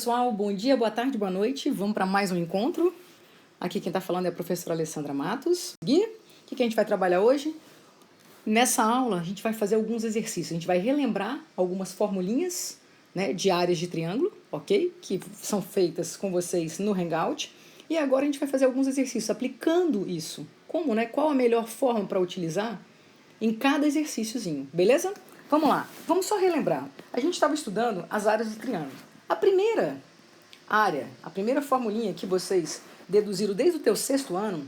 pessoal, bom dia, boa tarde, boa noite. Vamos para mais um encontro. Aqui quem está falando é a professora Alessandra Matos. Gui, o que a gente vai trabalhar hoje? Nessa aula a gente vai fazer alguns exercícios. A gente vai relembrar algumas formulinhas, né, de áreas de triângulo, ok? Que são feitas com vocês no Hangout. E agora a gente vai fazer alguns exercícios aplicando isso. Como, né? Qual a melhor forma para utilizar em cada exercíciozinho, beleza? Vamos lá, vamos só relembrar. A gente estava estudando as áreas de triângulo. A primeira área, a primeira formulinha que vocês deduziram desde o teu sexto ano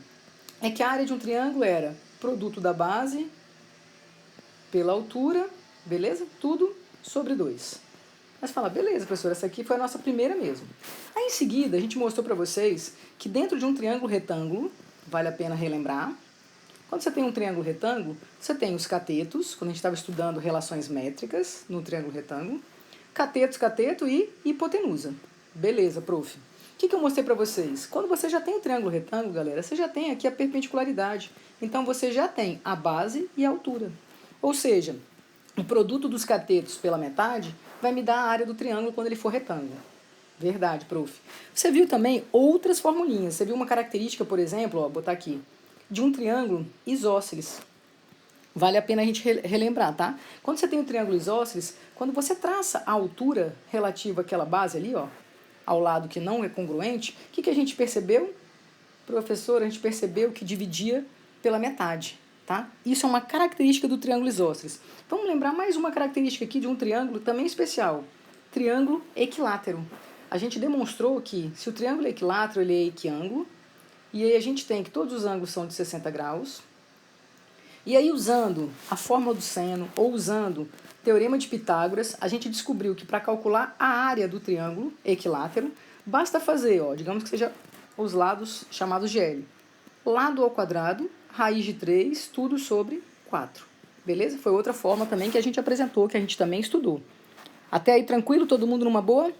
é que a área de um triângulo era produto da base pela altura, beleza? Tudo sobre 2. Mas fala, beleza, professora, essa aqui foi a nossa primeira mesmo. Aí em seguida a gente mostrou para vocês que dentro de um triângulo retângulo, vale a pena relembrar, quando você tem um triângulo retângulo, você tem os catetos, quando a gente estava estudando relações métricas no triângulo retângulo, cateto e hipotenusa. Beleza, prof. O que eu mostrei para vocês? Quando você já tem um triângulo retângulo, galera, você já tem aqui a perpendicularidade. Então, você já tem a base e a altura. Ou seja, o produto dos catetos pela metade vai me dar a área do triângulo quando ele for retângulo. Verdade, prof. Você viu também outras formulinhas. Você viu uma característica, por exemplo, ó, botar aqui, de um triângulo isósceles. Vale a pena a gente relembrar, tá? Quando você tem um triângulo isósceles, quando você traça a altura relativa àquela base ali, ó, ao lado que não é congruente, o que a gente percebeu? Professor, a gente percebeu que dividia pela metade, tá? Isso é uma característica do triângulo isósceles. Vamos lembrar mais uma característica aqui de um triângulo também especial. Triângulo equilátero. A gente demonstrou que se o triângulo é equilátero, ele é equiângulo, e aí a gente tem que todos os ângulos são de 60 graus. E aí, usando a fórmula do seno ou usando o teorema de Pitágoras, a gente descobriu que para calcular a área do triângulo equilátero, basta fazer, ó, digamos que seja os lados chamados de L. Lado ao quadrado, raiz de 3, tudo sobre 4. Beleza? Foi outra forma também que a gente apresentou, que a gente também estudou. Até aí, tranquilo? Todo mundo numa boa?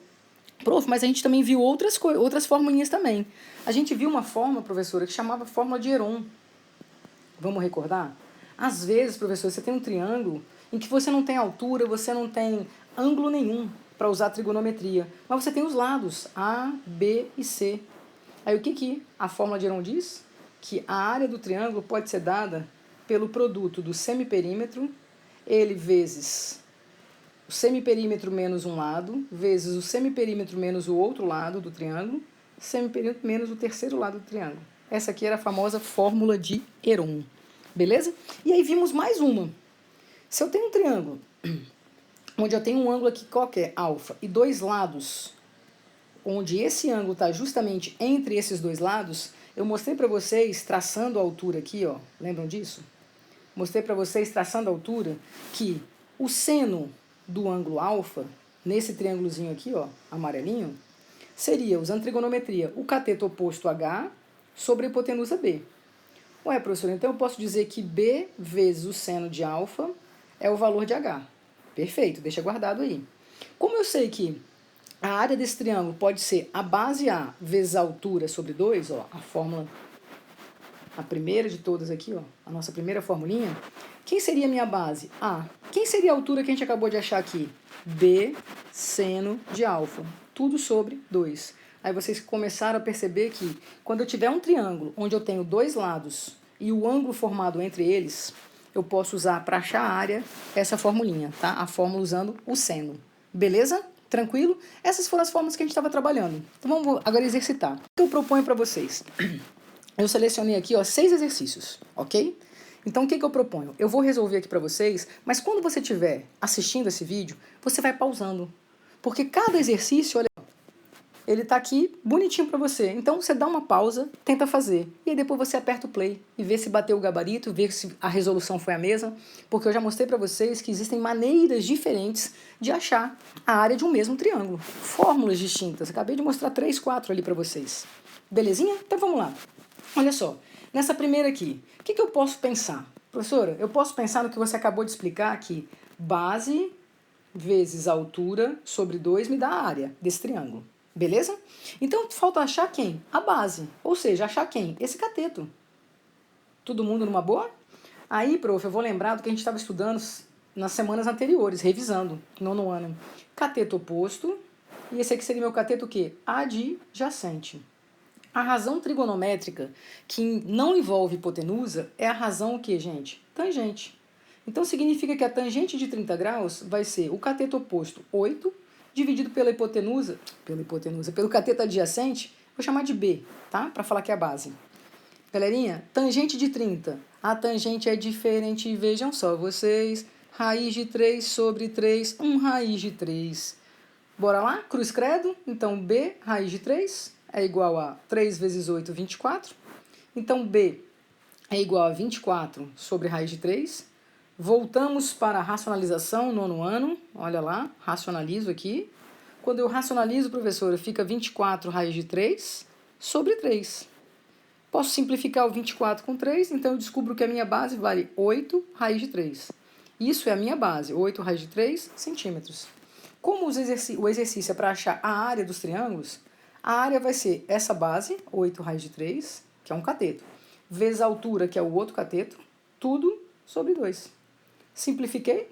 Prof, mas a gente também viu outras formulinhas também. A gente viu uma forma, professora, que chamava fórmula de Heron. Vamos recordar? Às vezes, professor, você tem um triângulo em que você não tem altura, você não tem ângulo nenhum para usar trigonometria, mas você tem os lados A, B e C. Aí o que a fórmula de Heron diz? Que a área do triângulo pode ser dada pelo produto do semiperímetro, ele vezes o semiperímetro menos um lado, vezes o semiperímetro menos o outro lado do triângulo, semiperímetro menos o terceiro lado do triângulo. Essa aqui era a famosa fórmula de Heron. Beleza? E aí vimos mais uma. Se eu tenho um triângulo, onde eu tenho um ângulo aqui qualquer, alfa, e dois lados, onde esse ângulo está justamente entre esses dois lados, eu mostrei para vocês, traçando a altura aqui, ó, lembram disso? Mostrei para vocês, traçando a altura, que o seno do ângulo alfa, nesse triângulozinho aqui, ó, amarelinho, seria, usando trigonometria, o cateto oposto H sobre a hipotenusa B. Ué, professor, então eu posso dizer que B vezes o seno de alfa é o valor de H. Perfeito, deixa guardado aí. Como eu sei que a área desse triângulo pode ser a base A vezes a altura sobre 2, ó, a fórmula, a primeira de todas aqui, ó, a nossa primeira formulinha, quem seria a minha base? A. Quem seria a altura que a gente acabou de achar aqui? B seno de alfa, tudo sobre 2. Aí vocês começaram a perceber que quando eu tiver um triângulo onde eu tenho dois lados e o ângulo formado entre eles, eu posso usar para achar a área essa formulinha, tá? A fórmula usando o seno. Beleza? Tranquilo? Essas foram as formas que a gente estava trabalhando. Então vamos agora exercitar. O que eu proponho para vocês? Eu selecionei aqui, ó, 6 exercícios, ok? Então o que eu proponho? Eu vou resolver aqui para vocês, mas quando você estiver assistindo esse vídeo, você vai pausando. Porque cada exercício, olha, ele tá aqui bonitinho para você. Então você dá uma pausa, tenta fazer. E aí depois você aperta o play e vê se bateu o gabarito, vê se a resolução foi a mesma. Porque eu já mostrei para vocês que existem maneiras diferentes de achar a área de um mesmo triângulo. Fórmulas distintas. Acabei de mostrar 3, 4 ali para vocês. Belezinha? Então vamos lá. Olha só, nessa primeira aqui, o que eu posso pensar? Professora, eu posso pensar no que você acabou de explicar aqui. Base vezes altura sobre 2 me dá a área desse triângulo. Beleza? Então, falta achar quem? A base. Ou seja, achar quem? Esse cateto. Todo mundo numa boa? Aí, prof, eu vou lembrar do que a gente estava estudando nas semanas anteriores, revisando, nono ano. Cateto oposto e esse aqui seria meu cateto o quê? Adjacente. A razão trigonométrica que não envolve hipotenusa é a razão o quê, gente? Tangente. Então significa que a tangente de 30 graus vai ser o cateto oposto 8, dividido pelo cateto adjacente, vou chamar de B, tá? Para falar que é a base. Galerinha, tangente de 30. A tangente é diferente, vejam só vocês. Raiz de 3 sobre 3, 1 raiz de 3. Bora lá? Cruz credo. Então, B, raiz de 3, é igual a 3 vezes 8, 24. Então, B é igual a 24 sobre raiz de 3. Voltamos para a racionalização, nono ano. Olha lá, racionalizo aqui. Quando eu racionalizo, professora, fica 24 raiz de 3 sobre 3. Posso simplificar o 24 com 3, então eu descubro que a minha base vale 8 raiz de 3. Isso é a minha base, 8 raiz de 3 centímetros. Como o exercício é para achar a área dos triângulos, a área vai ser essa base, 8 raiz de 3, que é um cateto, vezes a altura, que é o outro cateto, tudo sobre 2. Simplifiquei,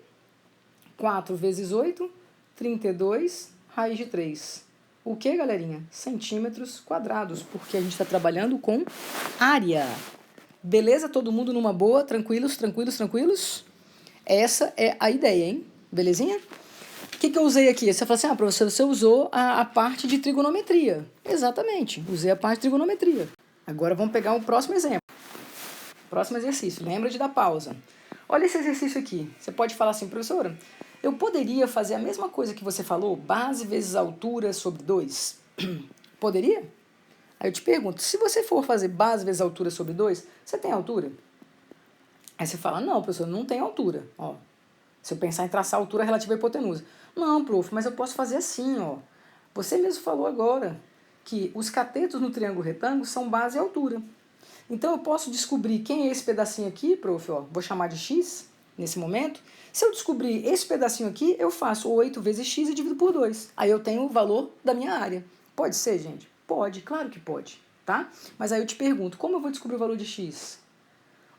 4 vezes 8, 32 raiz de 3. O que, galerinha? Centímetros quadrados, porque a gente está trabalhando com área. Beleza? Todo mundo numa boa? Tranquilos, tranquilos, tranquilos? Essa é a ideia, hein? Belezinha? O que eu usei aqui? Você fala assim, professor, você usou a parte de trigonometria. Exatamente, usei a parte de trigonometria. Agora vamos pegar o próximo exemplo. Próximo exercício, lembra de dar pausa. Olha esse exercício aqui. Você pode falar assim, professora, eu poderia fazer a mesma coisa que você falou, base vezes altura sobre 2? Poderia? Aí eu te pergunto, se você for fazer base vezes altura sobre 2, você tem altura? Aí você fala, não, professor, não tem altura. Ó, se eu pensar em traçar a altura relativa à hipotenusa. Não, prof, mas eu posso fazer assim, ó. Você mesmo falou agora que os catetos no triângulo retângulo são base e altura. Então eu posso descobrir quem é esse pedacinho aqui, prof, ó, vou chamar de x nesse momento. Se eu descobrir esse pedacinho aqui, eu faço 8 vezes x e divido por 2. Aí eu tenho o valor da minha área. Pode ser, gente? Pode, claro que pode, tá? Mas aí eu te pergunto, como eu vou descobrir o valor de x?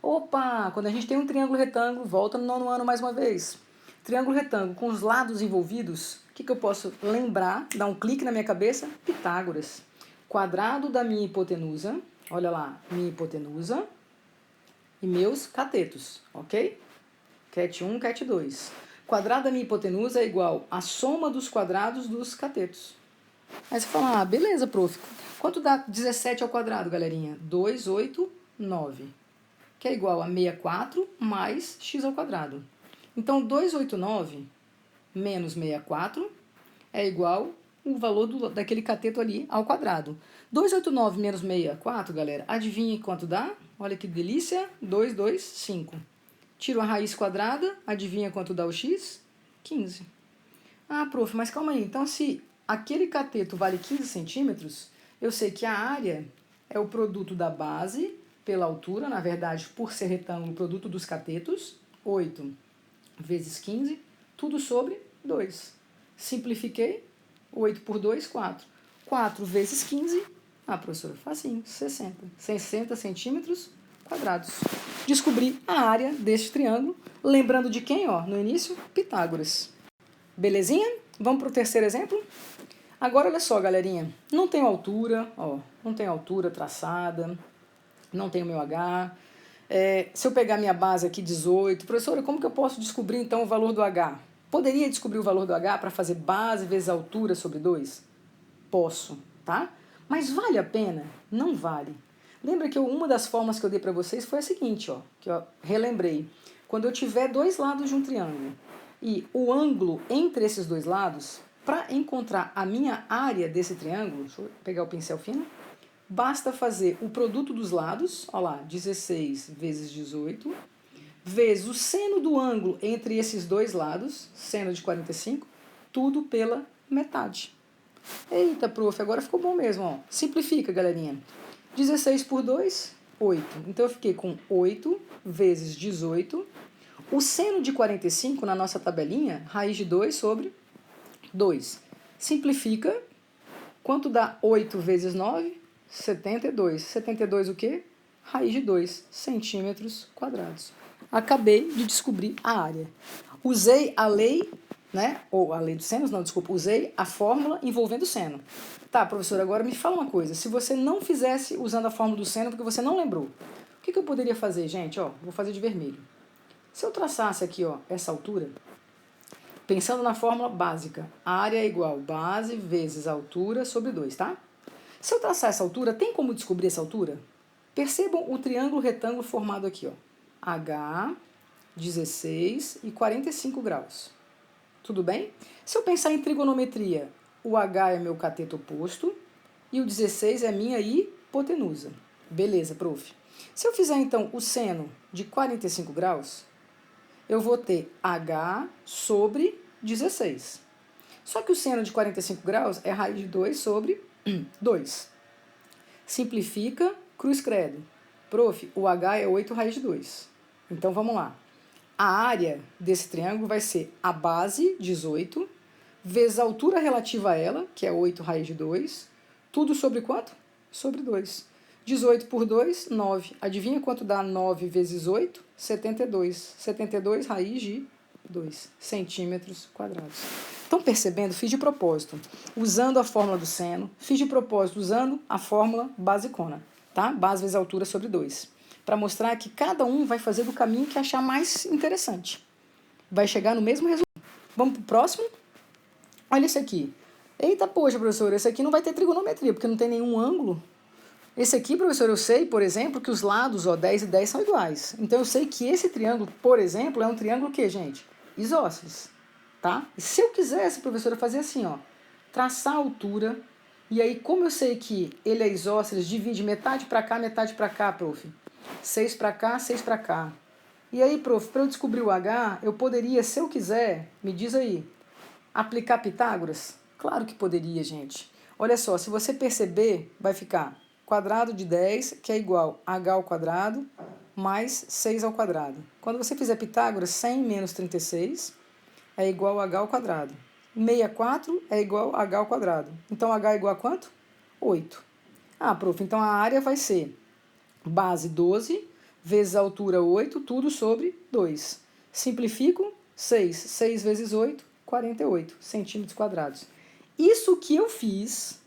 Opa, quando a gente tem um triângulo retângulo, volta no nono ano mais uma vez. Triângulo retângulo com os lados envolvidos, o que eu posso lembrar? Dar um clique na minha cabeça? Pitágoras. Quadrado da minha hipotenusa, olha lá, minha hipotenusa e meus catetos, ok? Cat 1, cat 2. Quadrado da minha hipotenusa é igual à soma dos quadrados dos catetos. Aí você fala, beleza, prof. Quanto dá 17 ao quadrado, galerinha? 2, 8, 9. Que é igual a 64 mais x ao quadrado. Então, 289 menos 64 é igual o valor daquele cateto ali ao quadrado. 289 menos 64, galera, adivinha quanto dá? Olha que delícia, 225. Tiro a raiz quadrada, adivinha quanto dá o x? 15. Prof, mas calma aí, então se aquele cateto vale 15 centímetros, eu sei que a área é o produto da base pela altura, na verdade, por ser retângulo, o produto dos catetos, 8 vezes 15, tudo sobre 2. Simplifiquei, 8 por 2, 4. 4 vezes 15, professora, facinho, 60. 60 centímetros quadrados. Descobri a área deste triângulo, lembrando de quem, ó, no início? Pitágoras. Belezinha? Vamos para o terceiro exemplo? Agora, olha só, galerinha, não tem altura, ó, não tem altura traçada, não tenho meu H. Se eu pegar minha base aqui, 18, professora, como que eu posso descobrir, então, o valor do H? Poderia descobrir o valor do H para fazer base vezes altura sobre 2? Posso, tá? Mas vale a pena? Não vale. Lembra que uma das formas que eu dei para vocês foi a seguinte, ó, que eu relembrei. Quando eu tiver dois lados de um triângulo e o ângulo entre esses dois lados, para encontrar a minha área desse triângulo, deixa eu pegar o pincel fino, basta fazer o produto dos lados, olha lá, 16 vezes 18, vezes o seno do ângulo entre esses dois lados, seno de 45, tudo pela metade. Eita, prof, agora ficou bom mesmo, ó. Simplifica, galerinha. 16 por 2, 8. Então eu fiquei com 8 vezes 18. O seno de 45 na nossa tabelinha, raiz de 2 sobre 2. Simplifica. Quanto dá 8 vezes 9? 72. 72 o quê? Raiz de 2 centímetros quadrados. Acabei de descobrir a área. Usei a lei né? Ou a lei dos senos, não, desculpa, usei a fórmula envolvendo o seno. Tá, professor, agora me fala uma coisa. Se você não fizesse usando a fórmula do seno porque você não lembrou, o que eu poderia fazer, gente? Ó, vou fazer de vermelho. Se eu traçasse aqui, ó, essa altura, pensando na fórmula básica, a área é igual base vezes altura sobre 2, tá? Se eu traçar essa altura, tem como descobrir essa altura? Percebam o triângulo retângulo formado aqui, ó. H, 16 e 45 graus. Tudo bem? Se eu pensar em trigonometria, o H é meu cateto oposto e o 16 é minha hipotenusa. Beleza, prof. Se eu fizer, então, o seno de 45 graus, eu vou ter H sobre 16. Só que o seno de 45 graus é raiz de 2 sobre 2. Simplifica, cruz credo. Prof, o H é 8 raiz de 2. Então, vamos lá. A área desse triângulo vai ser a base, 18, vezes a altura relativa a ela, que é 8 raiz de 2. Tudo sobre quanto? Sobre 2. 18 por 2, 9. Adivinha quanto dá 9 vezes 8? 72. 72 raiz de 2 centímetros quadrados. Estão percebendo? Fiz de propósito, usando a fórmula do seno. Fiz de propósito, usando a fórmula basicona, tá? Base vezes altura sobre 2. Para mostrar que cada um vai fazer do caminho que achar mais interessante. Vai chegar no mesmo resultado. Vamos para o próximo? Olha esse aqui. Eita, poxa, professor, esse aqui não vai ter trigonometria, porque não tem nenhum ângulo. Esse aqui, professor, eu sei, por exemplo, que os lados, ó, 10 e 10 são iguais. Então, eu sei que esse triângulo, por exemplo, é um triângulo que, gente? Isósceles, tá? E se eu quisesse, professor, eu fazia assim, ó, traçar a altura, e aí, como eu sei que ele é isósceles, divide metade para cá, prof. 6 para cá, 6 para cá. E aí, prof, para eu descobrir o H, eu poderia, se eu quiser, me diz aí, aplicar Pitágoras? Claro que poderia, gente. Olha só, se você perceber, vai ficar quadrado de 10, que é igual a h ao quadrado, mais 6 ao quadrado. Quando você fizer Pitágoras, 100 menos 36 é igual a h ao quadrado. 64 é igual a h ao quadrado. Então, h é igual a quanto? 8. Ah, prof, então a área vai ser base 12 vezes a altura 8, tudo sobre 2. Simplifico, 6. 6 vezes 8, 48 centímetros quadrados. Isso que eu fiz,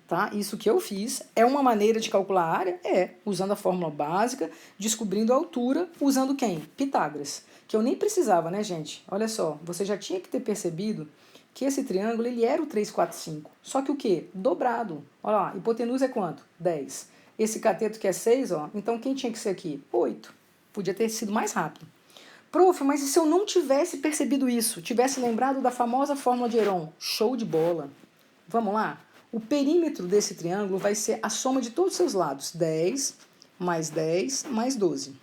tá? Isso que eu fiz é uma maneira de calcular a área? É, usando a fórmula básica, descobrindo a altura, usando quem? Pitágoras. Que eu nem precisava, né, gente? Olha só, você já tinha que ter percebido que esse triângulo, ele era o 3, 4, 5. Só que o quê? Dobrado. Olha lá, hipotenusa é quanto? 10. Esse cateto que é 6, ó, então quem tinha que ser aqui? 8. Podia ter sido mais rápido. Prof, mas e se eu não tivesse percebido isso? Tivesse lembrado da famosa fórmula de Heron? Show de bola. Vamos lá? O perímetro desse triângulo vai ser a soma de todos os seus lados. 10 mais 12.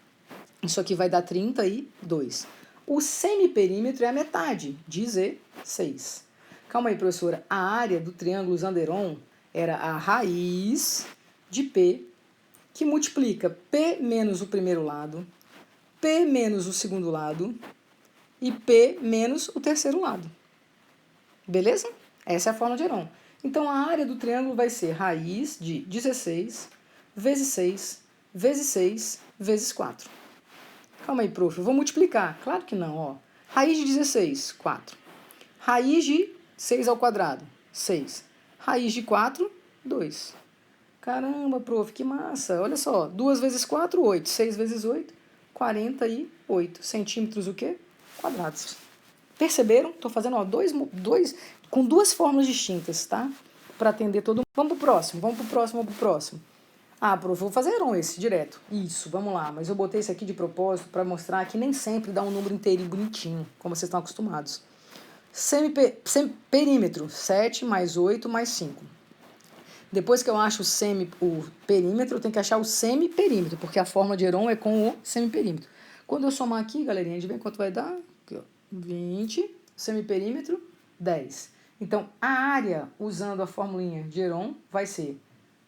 Isso aqui vai dar 32. O semiperímetro é a metade, 16. Calma aí, professora. A área do triângulo usando Heron era a raiz de P, que multiplica P menos o primeiro lado, P menos o segundo lado e P menos o terceiro lado. Beleza? Essa é a fórmula de Heron. Então, a área do triângulo vai ser raiz de 16 vezes 6 vezes 6 vezes 4. Calma aí, prof. Eu vou multiplicar. Claro que não, ó. Raiz de 16, 4. Raiz de 6 ao quadrado, 6. Raiz de 4, 2. Caramba, prof, que massa. Olha só, 2 vezes 4, 8. 6 vezes 8, 48 centímetros o quê? Quadrados. Perceberam? Estou fazendo ó, dois com duas fórmulas distintas, tá? Para atender todo mundo. Vamos pro próximo. Ah, prof, vou fazer Heron esse, direto. Isso, vamos lá. Mas eu botei esse aqui de propósito para mostrar que nem sempre dá um número inteirinho bonitinho, como vocês estão acostumados. Perímetro, 7 mais 8 mais 5. Depois que eu acho o perímetro, eu tenho que achar o semiperímetro, porque a fórmula de Heron é com o semiperímetro. Quando eu somar aqui, galerinha, adivinha quanto vai dar? Aqui, ó, 20, semiperímetro, 10. Então, a área, usando a formulinha de Heron, vai ser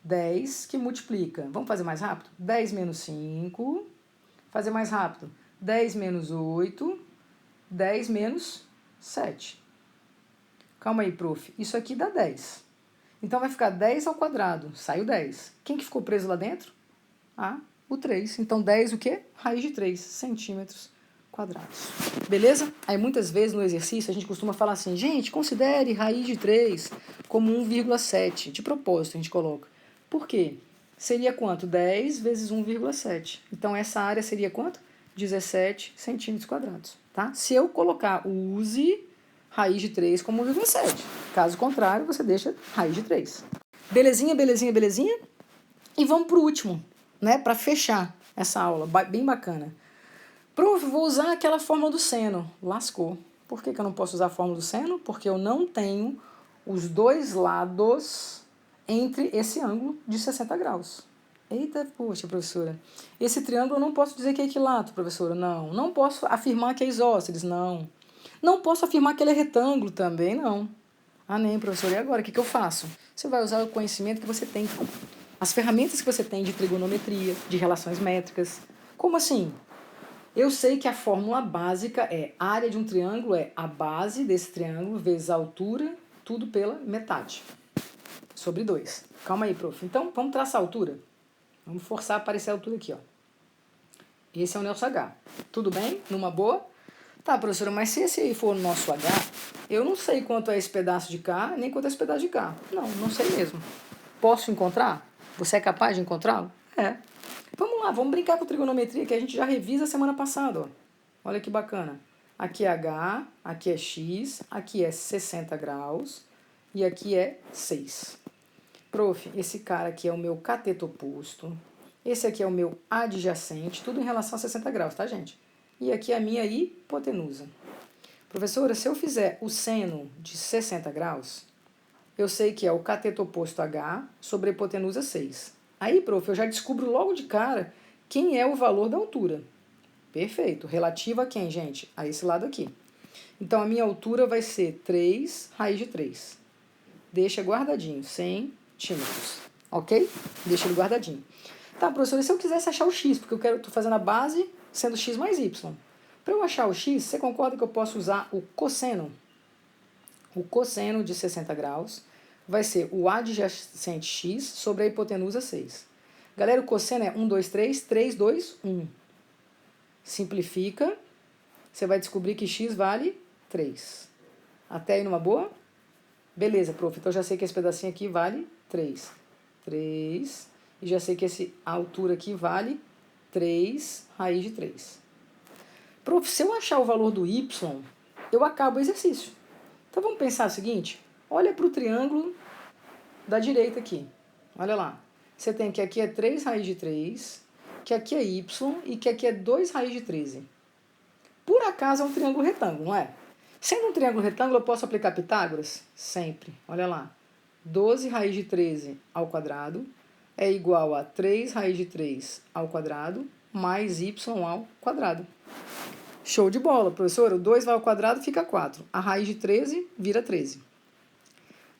10 que multiplica. Vamos fazer mais rápido? 10 menos 5. Fazer mais rápido. 10 menos 8. 10 menos 7. Calma aí, prof. Isso aqui dá 10. Então, vai ficar 10 ao quadrado. Saiu 10. Quem que ficou preso lá dentro? Ah, o 3. Então, 10 o quê? Raiz de 3 centímetros quadrados. Beleza? Aí muitas vezes no exercício a gente costuma falar assim, gente, considere raiz de 3 como 1,7. De propósito a gente coloca. Por quê? Seria quanto? 10 vezes 1,7. Então essa área seria quanto? 17 centímetros quadrados. Tá? Se eu colocar use raiz de 3 como 1,7. Caso contrário, você deixa raiz de 3. Belezinha, belezinha, belezinha? E vamos para o último, né? Para fechar essa aula, bem bacana. Prof, vou usar aquela fórmula do seno. Lascou. Por que eu não posso usar a fórmula do seno? Porque eu não tenho os dois lados entre esse ângulo de 60 graus. Eita, poxa, professora. Esse triângulo eu não posso dizer que é equilátero, professora. Não. Não posso afirmar que é isósceles. Não. Não posso afirmar que ele é retângulo também. Não. Ah, nem, professora. E agora? O que eu faço? Você vai usar o conhecimento que você tem. As ferramentas que você tem de trigonometria, de relações métricas. Como assim? Eu sei que a fórmula básica é a área de um triângulo é a base desse triângulo vezes a altura, tudo pela metade, sobre 2. Calma aí, prof. Então, vamos traçar a altura? Vamos forçar a aparecer a altura aqui, ó. Esse é o nosso H. Tudo bem? Numa boa? Tá, professora, mas se esse aí for o nosso H, eu não sei quanto é esse pedaço de cá, nem quanto é esse pedaço de cá. Não sei mesmo. Posso encontrar? Você é capaz de encontrá-lo? É. Vamos lá, vamos brincar com trigonometria que a gente já revisa semana passada. Ó. Olha que bacana. Aqui é H, aqui é X, aqui é 60 graus e aqui é 6. Prof, esse cara aqui é o meu cateto oposto. Esse aqui é o meu adjacente, tudo em relação a 60 graus, tá, gente? E aqui é a minha hipotenusa. Professora, se eu fizer o seno de 60 graus, eu sei que é o cateto oposto H sobre a hipotenusa 6. Aí, prof, eu já descubro logo de cara quem é o valor da altura. Perfeito. Relativa a quem, gente? A esse lado aqui. Então, a minha altura vai ser 3 raiz de 3. Deixa guardadinho, centímetros. Ok? Deixa ele guardadinho. Tá, professor, e se eu quisesse achar o x? Porque eu tô fazendo a base sendo x mais y. Para eu achar o x, você concorda que eu posso usar o cosseno? O cosseno de 60 graus vai ser o adjacente x sobre a hipotenusa 6. Galera, o cosseno é 1, 2, 3, 3, 2, 1. Simplifica, você vai descobrir que x vale 3. Até aí numa boa? Beleza, prof. Então já sei que esse pedacinho aqui vale 3. 3. E já sei que a altura aqui vale 3 raiz de 3. Prof, se eu achar o valor do y, eu acabo o exercício. Então vamos pensar o seguinte, olha para o triângulo da direita aqui, olha lá. Você tem que aqui é 3 raiz de 3, que aqui é y e que aqui é 2 raiz de 13. Por acaso é um triângulo retângulo, não é? Sendo um triângulo retângulo, eu posso aplicar Pitágoras? Sempre, olha lá. 12 raiz de 13 ao quadrado é igual a 3 raiz de 3 ao quadrado mais y ao quadrado. Show de bola, professora. O 2 vai ao quadrado, fica 4. A raiz de 13 vira 13.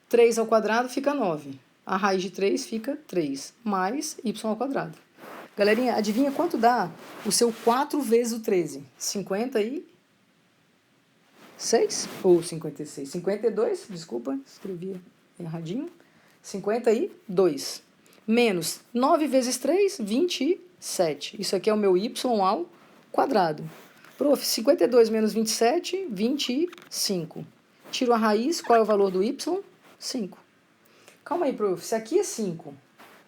3 ao quadrado fica 9. A raiz de 3 fica 3, mais y ao quadrado. Galerinha, adivinha quanto dá o seu 4 vezes o 13? 56? Ou 56? 52, desculpa, escrevi erradinho. 52. Menos 9 vezes 3, 27. Isso aqui é o meu y ao quadrado. Prof, 52 menos 27, 25. Tiro a raiz, qual é o valor do y? 5. Calma aí, prof, se aqui é 5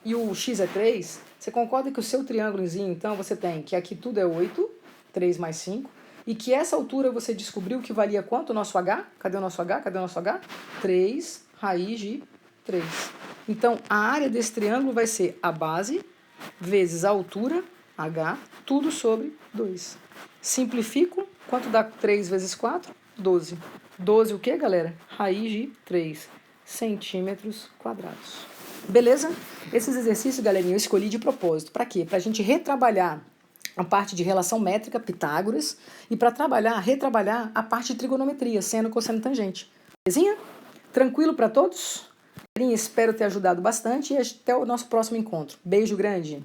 e o x é 3, você concorda que o seu triângulozinho, então, você tem que aqui tudo é 8, 3 mais 5, e que essa altura você descobriu que valia quanto o nosso h? Cadê o nosso h? Cadê o nosso h? 3 raiz de 3. Então, a área desse triângulo vai ser a base vezes a altura, h, tudo sobre 2. Simplifico, quanto dá 3 vezes 4? 12. 12 o que, galera? Raiz de 3 centímetros quadrados. Beleza? Esses exercícios, galerinha, eu escolhi de propósito. Para quê? Para a gente retrabalhar a parte de relação métrica, Pitágoras, e para retrabalhar a parte de trigonometria, seno, cosseno, tangente. Belezinha? Tranquilo para todos? Galerinha, espero ter ajudado bastante e até o nosso próximo encontro. Beijo grande!